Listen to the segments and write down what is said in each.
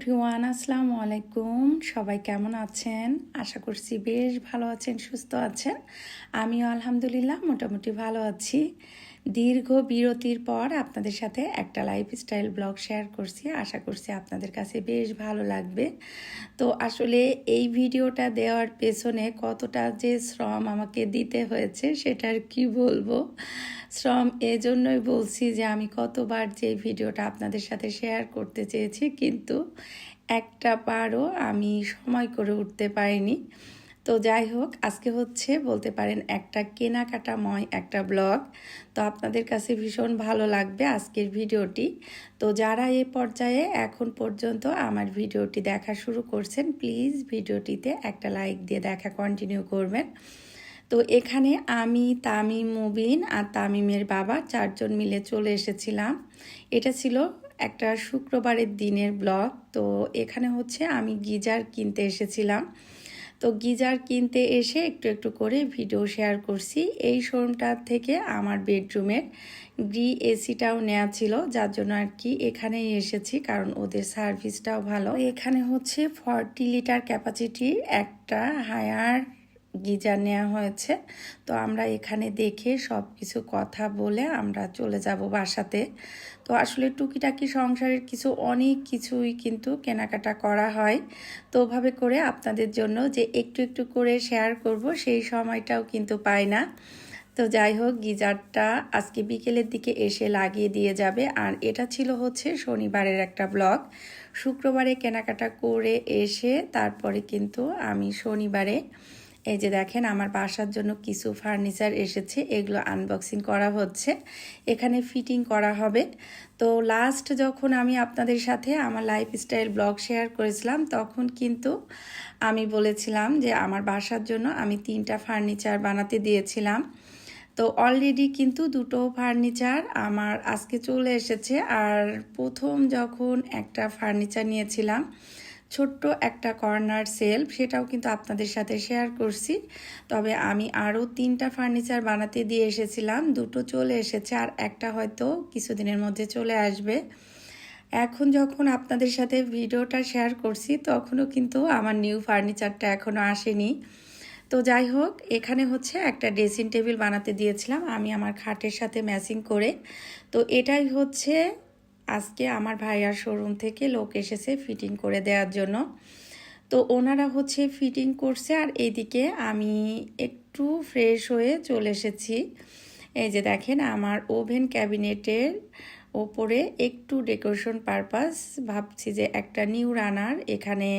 Everyone, আসসালামু আলাইকুম। সবাই কেমন আছেন? আশা করছি বেশ ভালো আছেন, সুস্থ আছেন। আমিও আলহামদুলিল্লাহ মোটামুটি ভালো আছি। দীর্ঘ বিরতির পর আপনাদের সাথে একটা লাইফস্টাইল ব্লগ শেয়ার করছি। আশা করছি আপনাদের কাছে বেশ ভালো লাগবে। তো আসলে এই ভিডিওটা দেওয়ার পেছনে কতটা যে শ্রম আমাকে দিতে হয়েছে সেটা আর কি বলবো। শ্রম এজন্যই বলছি যে আমি কতবার যে ভিডিওটা আপনাদের সাথে শেয়ার করতে চেয়েছি, কিন্তু একটা বারও আমি সময় করে উঠতে পারিনি। তো যাই হোক, আজকে হচ্ছে বলতে পারেন একটা কেনাকাটাময় একটা ব্লগ। তো আপনাদের কাছে ভীষণ ভালো লাগবে আজকের ভিডিওটি। তো যারা এ পর্যায়ে এখন পর্যন্ত আমার ভিডিওটি দেখা শুরু করছেন, প্লিজ ভিডিওটিতে একটা লাইক দিয়ে দেখা কন্টিনিউ করবেন। তো এখানে আমি, তামিম, মুবিন আর তামিমের বাবা চারজন মিলে চলে এসেছিলাম। এটা ছিল একটা শুক্রবারের দিনের ব্লগ। তো এখানে হচ্ছে আমি গিজার কিনতে এসেছিলাম। তো গিজার কিনতে এসে একটু একটু করে ভিডিও শেয়ার করছি। এই শোরুমটা থেকে আমার বেডরুমের এসিটাও নেওয়া ছিল, যার জন্য আর কি এখানেই এসেছি, কারণ ওদের সার্ভিসটাও ভালো। এখানে হচ্ছে 40 লিটার ক্যাপাসিটির একটা হায়ার গিজার নেওয়া হয়েছে। তো আমরা এখানে দেখে সব কিছু কথা বলে আমরা চলে যাব বাসাতে। তো আসলে টুকিটাকি সংসারের অনেক কিছুই কিন্তু কেনাকাটা করা হয়। তো ওভাবে করে আপনাদের জন্য যে একটু একটু করে শেয়ার করব, সেই সময়টাও কিন্তু পাই না। তো যাই হোক, গিজারটা আজকে বিকেলের দিকে এসে লাগিয়ে দিয়ে যাবে। আর এটা ছিল হচ্ছে শনিবারের একটা ব্লগ। শুক্রবারে কেনাকাটা করে এসে তারপরে কিন্তু আমি শনিবারে এই যে দেখেন আমার বাসার জন্য কিছু ফার্নিচার এসেছে, এগুলো আনবক্সিং করা হচ্ছে, এখানে ফিটিং করা হবে। তো লাস্ট যখন আমি আপনাদের সাথে আমার লাইফস্টাইল ব্লগ শেয়ার করেছিলাম, তখন কিন্তু আমি বলেছিলাম যে আমার বাসার জন্য আমি 3টা ফার্নিচার বানাতে দিয়েছিলাম। তো অলরেডি কিন্তু 2টো ফার্নিচার আমার আজকে চলে এসেছে। আর প্রথম যখন একটা ফার্নিচার নিয়েছিলাম, ছোট্ট একটা কর্নার সেলফ, সেটাও কিন্তু আপনাদের সাথে শেয়ার করছি। তবে আমি আরও 3টা ফার্নিচার বানাতে দিয়ে এসেছিলাম, 2টো চলে এসেছে আর একটা হয়তো কিছুদিনের মধ্যে চলে আসবে। এখন যখন আপনাদের সাথে ভিডিওটা শেয়ার করছি, তখনও কিন্তু আমার নিউ ফার্নিচারটা এখনও আসেনি। তো যাই হোক, এখানে হচ্ছে একটা ড্রেসিং টেবিল বানাতে দিয়েছিলাম আমি আমার খাটের সাথে ম্যাচিং করে। তো এটাই হচ্ছে আজকে আমার ভাইয়ার শোরুম থেকে লোক এসেছে ফিটিং করে দেওয়ার জন্য। তো ওনারা হচ্ছে ফিটিং করছে আর এইদিকে আমি একটু ফ্রেশ হয়ে চলে এসেছি। এই যে দেখেন আমার ওভেন ক্যাবিনেটের ওপরে একটু ডেকোরেশন পারপাস ভাবছি যে একটা নিউ রানার এখানে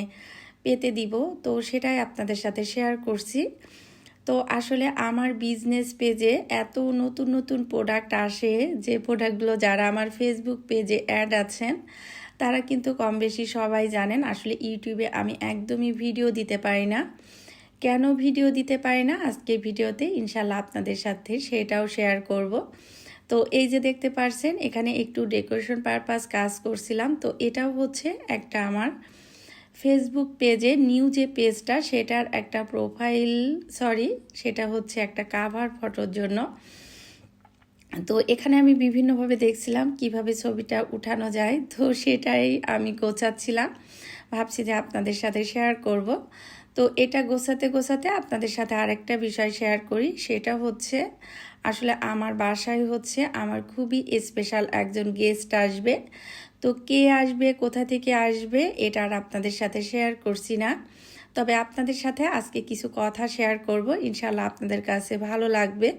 পেতে দিব। তো সেটাই আপনাদের সাথে শেয়ার করছি। তো আসলে আমার বিজনেস পেজে এত নতুন নতুন প্রোডাক্ট আসে, যে প্রোডাক্টগুলো যারা আমার ফেসবুক পেজে অ্যাড আছেন তারা কিন্তু কম বেশি সবাই জানেন। আসলে ইউটিউবে আমি একদমই ভিডিও দিতে পারি না। কেন ভিডিও দিতে পারি না, আজকে ভিডিওতে ইনশাল্লাহ আপনাদের সাথে সেটাও শেয়ার করব। তো এই যে দেখতে পারছেন এখানে একটু ডেকোরেশন পারপাস কাজ করছিলাম। তো এটাও হচ্ছে একটা আমার ফেসবুক পেজে নিউ যে পেজটা, সেটার একটা প্রোফাইল, সেটা হচ্ছে একটা কাভার ফটোর জন্য। তো এখানে আমি বিভিন্নভাবে দেখছিলাম কিভাবে ছবিটা উঠানো যায়, তো সেটাই আমি গোছাচ্ছিলাম, ভাবছি যে আপনাদের সাথে শেয়ার করব। তো এটা গোছাতে গোছাতে আপনাদের সাথে আরেকটা বিষয় শেয়ার করি, সেটা হচ্ছে আসলে আমার বাসায় হচ্ছে আমার খুবই স্পেশাল একজন গেস্ট আসবে। তো কে আসবে, কোথা থেকে আসবে, এটা আর আপনাদের সাথে শেয়ার করছি না। তবে আপনাদের সাথে আজকে কিছু কথা শেয়ার করব, ইনশাল্লাহ আপনাদের কাছে ভালো লাগবে।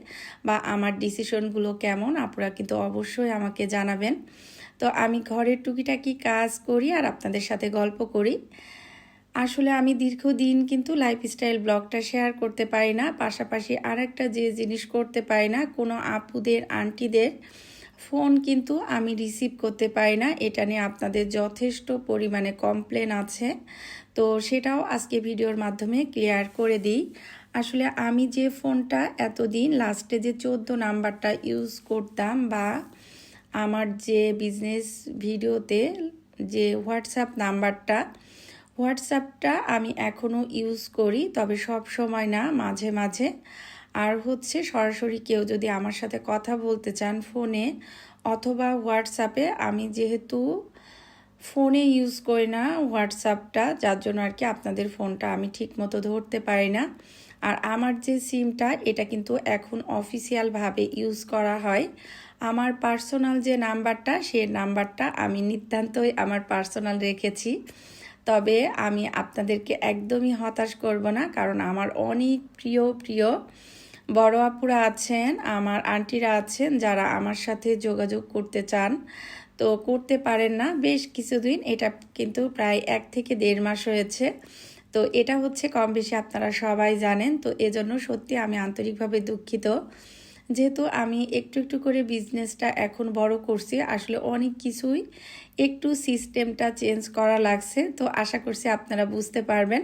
বা আমার ডিসিশনগুলো কেমন আপনারা কিন্তু অবশ্যই আমাকে জানাবেন। তো আমি ঘরের টুকিটাকি কাজ করি আর আপনাদের সাথে গল্প করি। আসলে আমি দীর্ঘদিন কিন্তু লাইফস্টাইল ব্লগটা শেয়ার করতে পারি না, পাশাপাশি আরেকটা যে জিনিস করতে পারি না, কোনো আপুদের আন্টিদের ফোন কিন্তু আমি রিসিভ করতে পারি না। এটা নিয়ে আপনাদের যথেষ্ট পরিমাণে কমপ্লেন আছে। তো সেটাও আজকে ভিডিওর মাধ্যমে ক্লিয়ার করে দিই। আসলে আমি যে ফোনটা এতদিন লাস্টে যে 14 নাম্বারটা ইউজ করতাম, বা আমার যে বিজনেস ভিডিওতে যে হোয়াটসঅ্যাপটা আমি এখনও ইউজ করি, তবে সব সময় না, মাঝে মাঝে। আর হচ্ছে সরাসরি কেউ যদি আমার সাথে কথা বলতে চান ফোনে অথবা হোয়াটসঅ্যাপে, আমি যেহেতু ফোনে ইউজ করি না হোয়াটসঅ্যাপটা, যার জন্য আর কি আপনাদের ফোনটা আমি ঠিকমতো ধরতে পারি না। আর আমার যে সিমটা এটা কিন্তু এখন অফিসিয়ালভাবে ইউজ করা হয়। আমার পার্সোনাল যে নাম্বারটা সেই নাম্বারটা আমি নিতান্তই আমার পার্সোনাল রেখেছি। তবে আমি আপনাদেরকে একদমই হতাশ করব না, কারণ আমার অনেক প্রিয় প্রিয় বড় আপুরা আছেন, আমার আন্টিরা আছেন যারা আমার সাথে যোগাযোগ করতে চান, তো করতে পারেন না বেশ কিছুদিন। এটা কিন্তু প্রায় 1 থেকে 1.5 মাস হয়েছে। তো এটা হচ্ছে কম বেশি আপনারা সবাই জানেন। তো এজন্য সত্যি আমি আন্তরিকভাবে দুঃখিত। যেহেতু আমি একটু একটু করে বিজনেসটা এখন বড় করছি, আসলে অনেক কিছুই একটু সিস্টেমটা চেঞ্জ করা লাগছে। তো আশা করছি আপনারা বুঝতে পারবেন।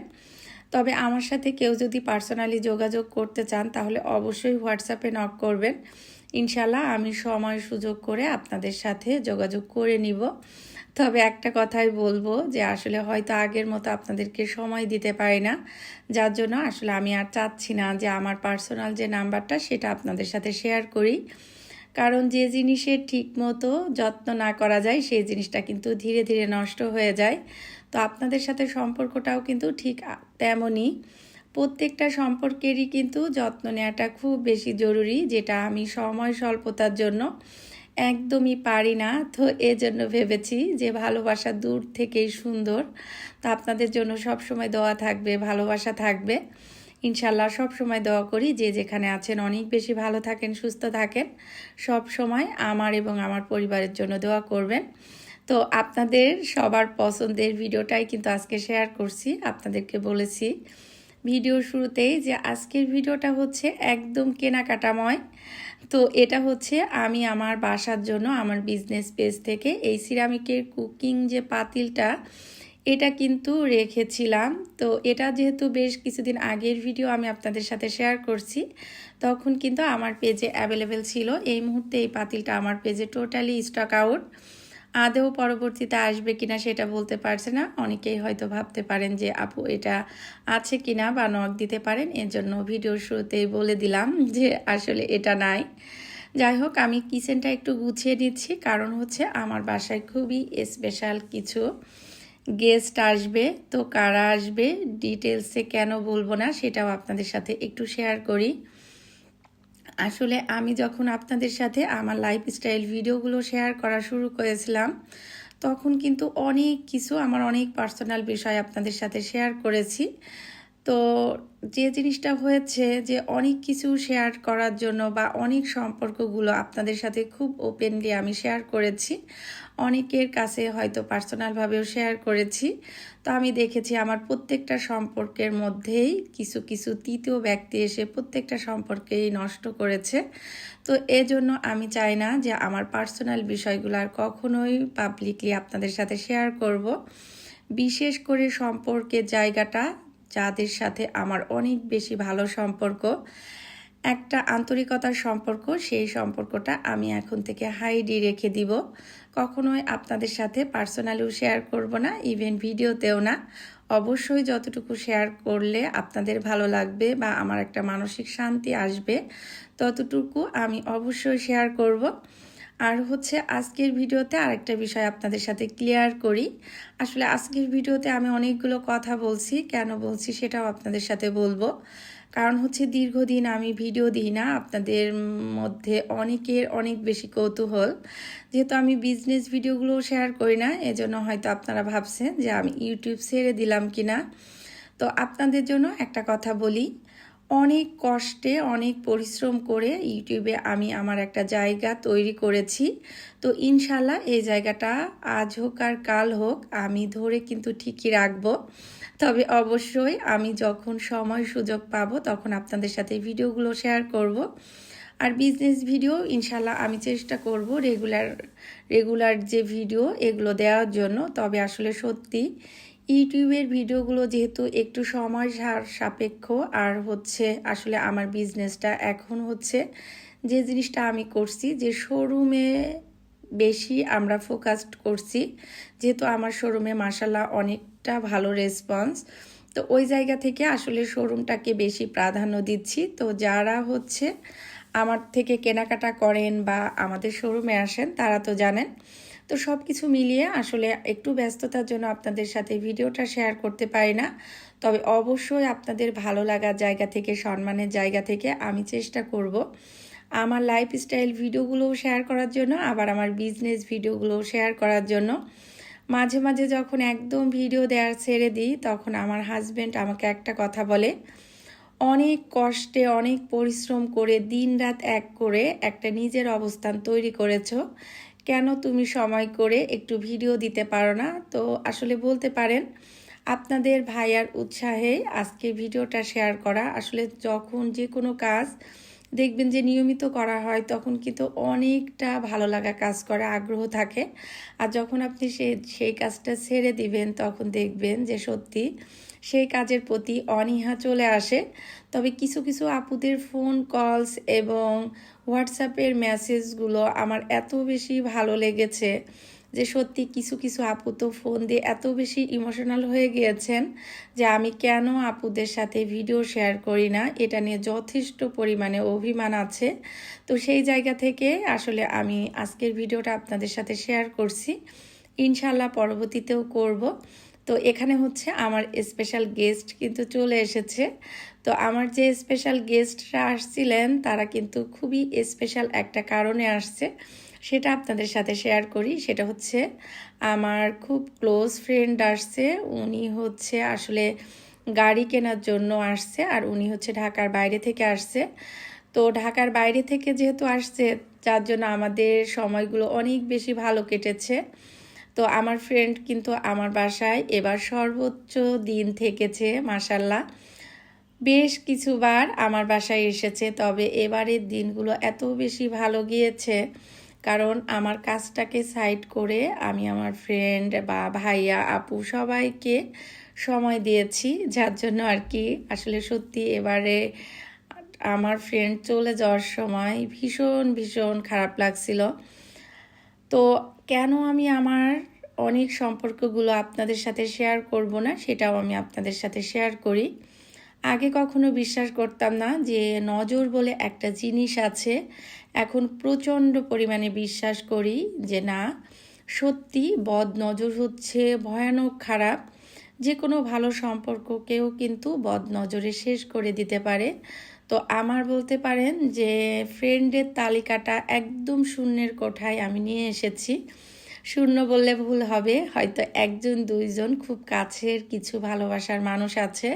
তবে আমার সাথে কেউ যদি পার্সোনালি যোগাযোগ করতে চান তাহলে অবশ্যই হোয়াটসঅ্যাপে নক করবেন। ইনশাল্লাহ আমি সময় সুযোগ করে আপনাদের সাথে যোগাযোগ করে নিব। তবে একটা কথাই বলবো যে আসলে হয়তো আগের মতো আপনাদেরকে সময় দিতে পারি না, যার জন্য আসলে আমি আর চাচ্ছি না যে আমার পার্সোনাল যে নাম্বারটা সেটা আপনাদের সাথে শেয়ার করি। কারণ যে জিনিসের ঠিক মতো যত্ন না করা যায় সেই জিনিসটা কিন্তু ধীরে ধীরে নষ্ট হয়ে যায়। তো আপনাদের সাথে সম্পর্কটাও কিন্তু ঠিক তেমনই। প্রত্যেকটা সম্পর্কেরই কিন্তু যত্ন নেওয়াটা খুব বেশি জরুরি, যেটা আমি সময় স্বল্পতার জন্য একদমই পারি না। তো এজন্য ভেবেছি যে ভালোবাসা দূর থেকেই সুন্দর। তো আপনাদের জন্য সব সময় দোয়া থাকবে, ভালোবাসা থাকবে ইনশাল্লাহ। সব সময় দোয়া করি যে যেখানে আছেন অনেক বেশি ভালো থাকেন, সুস্থ থাকেন। সব সময় আমার এবং আমার পরিবারের জন্য দোয়া করবেন। তো আপনাদের সবার পছন্দের ভিডিওটাই কিন্তু আজকে শেয়ার করছি। আপনাদেরকে বলেছি ভিডিওর শুরুতেই যে আজকের ভিডিওটা হচ্ছে একদম কেনাকাটাময়। তো এটা হচ্ছে আমি আমার বাসার জন্য আমার বিজনেস পেজ থেকে এই সিরামিকের কুকিং যে পাতিলটা এটা কিন্তু রেখেছিলাম। তো এটা যেহেতু বেশ কিছুদিন আগের ভিডিও আমি আপনাদের সাথে শেয়ার করছি, তখন কিন্তু আমার পেজে অ্যাভেলেবেল ছিল। এই মুহূর্তে এই পাতিলটা আমার পেজে টোটালি স্টক আউট। আদৌ পরবর্তীতে আসবে কিনা সেটা বলতে পারছে না। অনেকেই হয়তো ভাবতে পারেন যে আপু এটা আছে কিনা বা নক দিতে পারেন, এর জন্য ভিডিওর শুরুতেই বলে দিলাম যে আসলে এটা নাই। যাই হোক, আমি কিচেনটা একটু গুছিয়ে নিচ্ছি, কারণ হচ্ছে আমার বাসায় খুবই স্পেশাল কিছু গেস্ট আসবে। তো কারা আসবে ডিটেলসে কেন বলবো না, সেটাও আপনাদের সাথে একটু শেয়ার করি। আসলে আমি যখন আপনাদের সাথে আমার লাইফস্টাইল ভিডিওগুলো শেয়ার করা শুরু করেছিলাম, তখন কিন্তু অনেক কিছু আমার অনেক পার্সোনাল বিষয় আপনাদের সাথে শেয়ার করেছি। তো যে জিনিসটা হয়েছে যে অনেক কিছু শেয়ার করার জন্য বা অনেক সম্পর্কগুলো আপনাদের সাথে খুব ওপেনলি আমি শেয়ার করেছি, অনেকের কাছে হয়তো পার্সোনালভাবেও শেয়ার করেছি। তো আমি দেখেছি আমার প্রত্যেকটা সম্পর্কের মধ্যেই কিছু কিছু তৃতীয় ব্যক্তি এসে প্রত্যেকটা সম্পর্কেই নষ্ট করেছে। তো এজন্য আমি চাই না যে আমার পার্সোনাল বিষয়গুলো আর কখনোই পাবলিকলি আপনাদের সাথে শেয়ার করব। বিশেষ করে সম্পর্কের জায়গাটা, যাদের সাথে আমার অনেক বেশি ভালো সম্পর্ক, একটা আন্তরিকতার সম্পর্ক, সেই সম্পর্কটা আমি এখন থেকে হাইডই রেখে দিব। কখনোই আপনাদের সাথে পার্সোনালিও শেয়ার করব না, ইভেন ভিডিওতেও না। অবশ্যই যতটুকু শেয়ার করলে আপনাদের ভালো লাগবে বা আমার একটা মানসিক শান্তি আসবে, ততটুকু আমি অবশ্যই শেয়ার করব। আর হচ্ছে আজকের ভিডিওতে আরেকটা বিষয় আপনাদের সাথে ক্লিয়ার করি। আসলে আজকের ভিডিওতে আমি অনেকগুলো কথা বলছি, কেন বলছি সেটাও আপনাদের সাথে বলবো। কারণ হচ্ছে দীর্ঘদিন আমি ভিডিও দিই না, আপনাদের মধ্যে অনেকের অনেক বেশি কৌতূহল। যেহেতু আমি বিজনেস ভিডিওগুলো শেয়ার করি না, এজন্য হয়তো আপনারা ভাবছেন যে আমি ইউটিউব ছেড়ে দিলাম কিনা। তো আপনাদের জন্য একটা কথা বলি, অনেক কষ্টে অনেক পরিশ্রম করে ইউটিউবে আমি আমার একটা জায়গা তৈরি করেছি। তো ইনশাল্লাহ এই জায়গাটা আজ হোক আর কাল হোক আমি ধরে কিন্তু ঠিকই রাখবো। তবে অবশ্যই আমি যখন সময় সুযোগ পাবো তখন আপনাদের সাথে ভিডিওগুলো শেয়ার করব। আর বিজনেস ভিডিও ইনশাল্লাহ আমি চেষ্টা করব রেগুলার যে ভিডিও এগুলো দেওয়ার জন্য। তবে আসলে সত্যি ইউটিউবের ভিডিওগুলো যেহেতু একটু সময় সাপেক্ষ, আর হচ্ছে আসলে আমার বিজনেসটা এখন হচ্ছে যে জিনিসটা আমি করছি যে শোরুমে বেশি আমরা ফোকাসড করছি, যেহেতু আমার শোরুমে মাশাল্লাহ অনেকটা ভালো রেসপন্স। তো ওই জায়গা থেকে আসলে শোরুমটাকে বেশি প্রাধান্য দিচ্ছি। তো যারা হচ্ছে আমার থেকে কেনাকাটা করেন বা আমাদের শোরুমে আসেন তারা তো জানেন। তো সব কিছু মিলিয়ে আসলে একটু ব্যস্ততার জন্য আপনাদের সাথে ভিডিওটা শেয়ার করতে পারি না। তবে অবশ্যই আপনাদের ভালো লাগার জায়গা থেকে, সম্মানের জায়গা থেকে আমি চেষ্টা করব আমার লাইফস্টাইল ভিডিওগুলোও শেয়ার করার জন্য, আবার আমার বিজনেস ভিডিওগুলোও শেয়ার করার জন্য। মাঝে মাঝে যখন একদম ভিডিও দেওয়ার ছেড়ে দিই, তখন আমার হাজব্যান্ড আমাকে একটা কথা বলে, অনেক কষ্টে অনেক পরিশ্রম করে দিনরাত এক করে একটা নিজের অবস্থান তৈরি করেছো, কেন তুমি সময় করে একটু ভিডিও দিতে পারো না? তো আসলে বলতে পারেন আপনাদের ভাইয়ার উৎসাহে আজকে ভিডিওটা শেয়ার করা। আসলে যখন যে কোনো কাজ দেখবেন যে নিয়মিত করা হয়, তখন কিন্তু অনেকটা ভালো লাগা কাজ করে, আগ্রহ থাকে। আর যখন আপনি সেই কাজটা ছেড়ে দিবেন, তখন দেখবেন যে সত্যি সেই কাজের প্রতি অনীহা চলে আসে। তবে কিছু কিছু আপুদের ফোন কলস এবং হোয়াটসঅ্যাপের মেসেজগুলো আমার এত বেশি ভালো লেগেছে যে সত্যি কিছু কিছু আপু তো ফোন দিয়ে এত বেশি ইমোশনাল হয়ে গিয়েছেন যে আমি কেন আপুদের সাথে ভিডিও শেয়ার করি না, এটা নিয়ে যথেষ্ট পরিমাণে অভিমান আছে। তো সেই জায়গা থেকে আসলে আমি আজকের ভিডিওটা আপনাদের সাথে শেয়ার করছি, ইনশাল্লাহ পরবর্তীতেও করব। তো এখানে হচ্ছে আমার স্পেশাল গেস্ট কিন্তু চলে এসেছে। তো আমার যে স্পেশাল গেস্টরা আসছিলেন, তারা কিন্তু খুবই স্পেশাল একটা কারণে আসছে, সেটা আপনাদের সাথে শেয়ার করি। সেটা হচ্ছে আমার খুব ক্লোজ ফ্রেন্ড আসছে। উনি হচ্ছে আসলে গাড়ি কেনার জন্য আসছে, আর উনি হচ্ছে ঢাকার বাইরে থেকে আসছে। তো ঢাকার বাইরে থেকে যেহেতু আসছে, যার জন্য আমাদের সময়গুলো অনেক বেশি ভালো কেটেছে। তো আমার ফ্রেন্ড কিন্তু আমার বাসায় এবার সর্বোচ্চ দিন থেকেছে, মাশাল্লাহ। বেশ কিছুবার আমার বাসায় এসেছে, তবে এবারের দিনগুলো এত বেশি ভালো গিয়েছে কারণ আমার কাজটাকে সাইড করে আমি আমার ফ্রেন্ড বা ভাইয়া আপু সবাইকে সময় দিয়েছি, যার জন্য আর কি আসলে সত্যি এবারে আমার ফ্রেন্ড চলে যাওয়ার সময় ভীষণ ভীষণ খারাপ লাগছিল। তো কেন আমি আমার অনেক সম্পর্কগুলো আপনাদের সাথে শেয়ার করব না, সেটাও আমি আপনাদের সাথে শেয়ার করি। আগে কখনো বিশ্বাস করতাম না যে নজর বলে একটা জিনিস আছে, এখন প্রচণ্ড পরিমাণে বিশ্বাস করি যে না, সত্যি বদ নজর হচ্ছে ভয়ানক খারাপ। যে কোনো ভালো সম্পর্ককেও কিন্তু বদ নজরে শেষ করে দিতে পারে। তো আমার বলতে পারেন যে ফ্রেন্ডের তালিকাটা একদম শূন্যের কোঠায় আমি নিয়ে এসেছি। শূন্য বললে ভুল হবে, হয়তো একজন দুইজন খুব কাছের কিছু ভালোবাসার মানুষ আছে,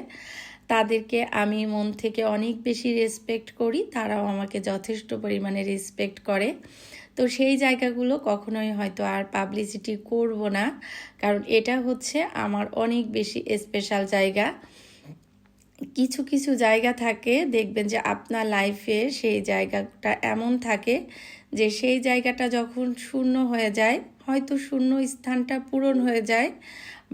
তাদেরকে আমি মন থেকে অনেক বেশি রেসপেক্ট করি, তারাও আমাকে যথেষ্ট পরিমাণে রেসপেক্ট করে। তো সেই জায়গাগুলো কখনোই হয়তো আর পাবলিসিটি করব না, কারণ এটা হচ্ছে আমার অনেক বেশি স্পেশাল জায়গা। কিছু কিছু জায়গা থাকে, দেখবেন যে আপনার লাইফে সেই জায়গাটা এমন থাকে যে সেই জায়গাটা যখন শূন্য হয়ে যায়, হয়তো শূন্য স্থানটা পূরণ হয়ে যায়,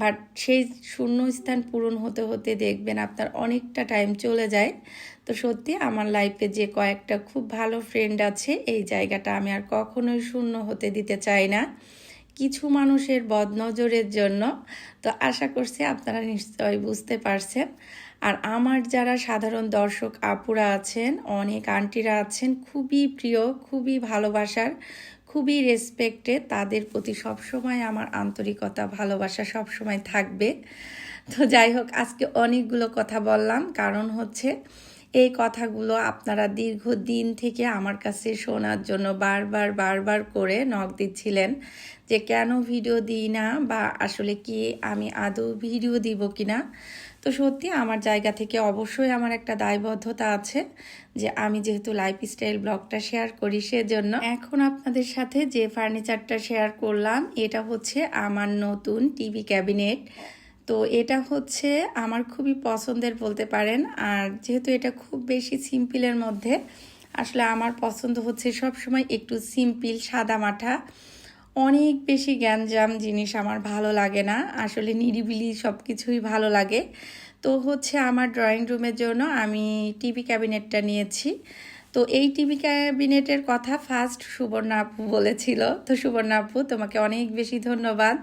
বাট সেই শূন্য স্থান পূরণ হতে হতে দেখবেন আপনার অনেকটা টাইম চলে যায়। তো সত্যি আমার লাইফে যে কয়েকটা খুব ভালো ফ্রেন্ড আছে, এই জায়গাটা আমি আর কখনোই শূন্য হতে দিতে চাই না কিছু মানুষের বদনজরের জন্য। তো আশা করছি আপনারা নিশ্চয়ই বুঝতে পারছেন। আর আমার যারা সাধারণ দর্শক আপুরা আছেন, অনেক আন্টিরা আছেন, খুবই প্রিয়, খুবই ভালোবাসার, খুবই রেসপেক্টেড, তাদের প্রতি সবসময় আমার আন্তরিকতা ভালোবাসা সবসময় থাকবে। তো যাই হোক, আজকে অনেকগুলো কথা বললাম, কারণ হচ্ছে এই কথাগুলো আপনারা দীর্ঘদিন থেকে আমার কাছে শোনার জন্য বারবার বারবার করে নক দিচ্ছিলেন যে কেন ভিডিও দিই না, বা আসলে কি আমি আদৌ ভিডিও দিব কিনা। তো সত্যি আমার জায়গা থেকে অবশ্যই আমার একটা দায়বদ্ধতা আছে যে আমি যেহেতু লাইফস্টাইল ব্লগটা শেয়ার করি, সেজন্য এখন আপনাদের সাথে যে ফার্নিচারটা শেয়ার করলাম, এটা হচ্ছে আমার নতুন টিভি ক্যাবিনেট। তো এটা হচ্ছে আমার খুবই পছন্দের বলতে পারেন। আর যেহেতু এটা খুব বেশি সিম্পলের মধ্যে, আসলে আমার পছন্দ হচ্ছে সব সময় একটু সিম্পল সাদামাঠা, অনেক বেশি গ্যাঞ্জাম জিনিস আমার ভালো লাগে না, আসলে নিরিবিলি সব কিছুই ভালো লাগে। তো হচ্ছে আমার ড্রয়িং রুমের জন্য আমি টিভি ক্যাবিনেটটা নিয়েছি। তো এই টিভি ক্যাবিনেটের কথা ফার্স্ট সুবর্ণা আপু বলেছিল। তো সুবর্ণা আপু, তোমাকে অনেক বেশি ধন্যবাদ।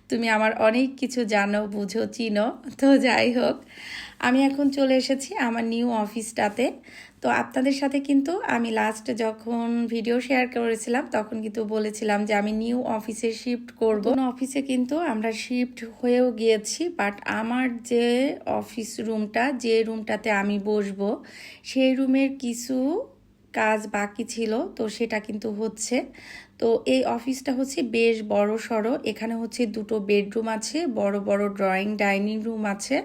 তুমি আমার অনেক কিছু জানো, বুঝো, চিনো। তো যাই হোক, আমি এখন চলে এসেছি আমার নিউ অফিসটাতে। তো আপনাদের সাথে কিন্তু আমি লাস্ট যখন ভিডিও শেয়ার করেছিলাম তখন কিন্তু বলেছিলাম যে আমি নিউ অফিসে শিফট করব। অফিসে কিন্তু আমরা শিফট হয়েও গিয়েছি, বাট আমার যে অফিস রুমটা, যে রুমটাতে আমি বসবো, সেই রুমের কিছু কাজ বাকি ছিল, তো সেটা কিন্তু হচ্ছে। তো এই অফিসটা হচ্ছে বেশ বড় সড়ো। এখানে হচ্ছে 2টো বেডরুম আছে, বড় বড় ড্রয়িং ডাইনিং রুম আছে,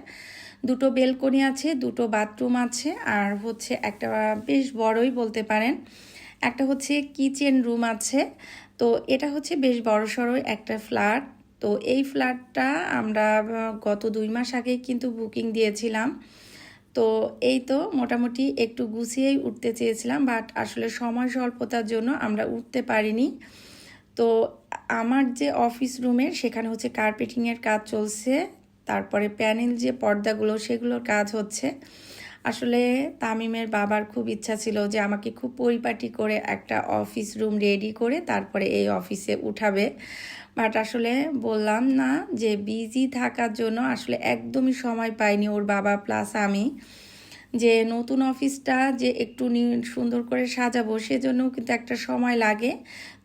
2টো বেলকনি আছে, 2টো বাথরুম আছে, আর হচ্ছে একটা বেশ বড়ই বলতে পারেন, একটা হচ্ছে কিচেন রুম আছে। তো এটা হচ্ছে বেশ বড় সড়ো একটা ফ্ল্যাট। তো এই ফ্ল্যাটটা আমরা গত 2 মাস আগে কিন্তু বুকিং দিয়েছিলাম। তো এই তো মোটামুটি একটু গুছিয়েই উঠতে চেয়েছিলাম, বাট আসলে সময় স্বল্পতার জন্য আমরা উঠতে পারিনি। তো আমার যে অফিস রুমের সেখানে হচ্ছে কার্পেটিংয়ের কাজ চলছে, তারপরে প্যানেল যে পর্দাগুলো সেগুলোর কাজ হচ্ছে। আসলে তামিমের বাবার খুব ইচ্ছা ছিল যে আমাকে খুব পরিপাটি করে একটা অফিস রুম রেডি করে তারপরে এই অফিসে উঠাবে, বাট আসলে বললাম না যে বিজি থাকার জন্য আসলে একদমই সময় পাইনি ওর বাবা প্লাস আমি, যে নতুন অফিসটা যে একটু সুন্দর করে সাজাবো সেজন্যও কিন্তু একটা সময় লাগে।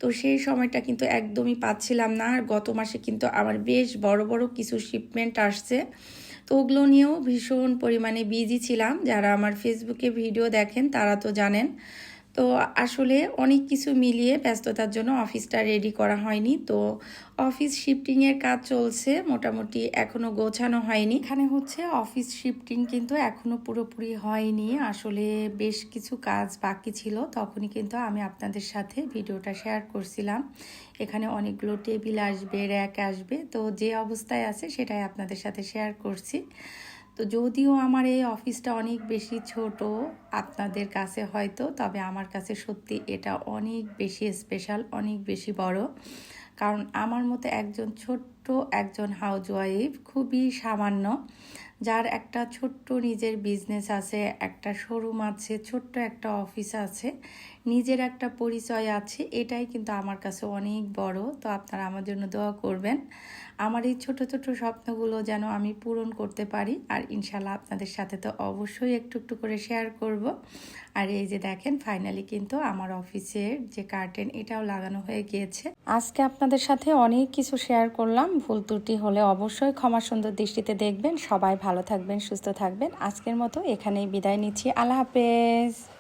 তো সেই সময়টা কিন্তু একদমই পাচ্ছিলাম না। আর গত মাসে কিন্তু আমার বেশ বড় বড় কিছু শিপমেন্ট আসছে, তো ওগুলো নিয়েও ভীষণ পরিমাণে বিজি ছিলাম। যারা আমার ফেসবুকে ভিডিও দেখেন তারা তো জানেন। তো আসলে অনেক কিছু মিলিয়ে ব্যস্ততার জন্য অফিসটা রেডি করা হয়নি। তো অফিস শিফটিংয়ের কাজ চলছে, মোটামুটি এখনও গোছানো হয়নি। এখানে হচ্ছে অফিস শিফটিং কিন্তু এখনও পুরোপুরি হয়নি, আসলে বেশ কিছু কাজ বাকি ছিল। তখনই কিন্তু আমি আপনাদের সাথে ভিডিওটা শেয়ার করছিলাম। এখানে অনেকগুলো টেবিল আসবে, র্যাক আসবে, তো যে অবস্থায় আছে সেটাই আপনাদের সাথে শেয়ার করছি। তো যদিও আমার এই অফিসটা অনেক বেশি ছোট আপনাদের কাছে হয়তো, তবে আমার কাছে সত্যি এটা অনেক বেশি স্পেশাল, অনেক বেশি বড়। কারণ আমার মতো একজন হাউসওয়াইফ খুবই সামান্য, যার একটা ছোট্ট নিজের বিজনেস আছে, একটা শোরুম আছে, ছোট্ট একটা অফিস আছে, নিজের একটা পরিচয় আছে, এটাই কিন্তু আমার কাছে অনেক বড়। তো আপনারা আমার জন্য দোয়া করবেন, আমার এই ছোট ছোট স্বপ্নগুলো যেন আমি পূরণ করতে পারি। আর ইনশাল্লাহ আপনাদের সাথে তো অবশ্যই একটু একটু করে শেয়ার করব। আর এই যে দেখেন, ফাইনালি কিন্তু আমার অফিসের যে কার্টেন এটাও লাগানো হয়ে গিয়েছে। আজকে আপনাদের সাথে অনেক কিছু শেয়ার করলাম, ভুল ত্রুটি হলে অবশ্যই ক্ষমা সুন্দর দৃষ্টিতে দেখবেন। সবাই ভালো থাকবেন, সুস্থ থাকবেন। আজকের মতো এখানেই বিদায় নিচ্ছি। আল্লাহ হাফেজ।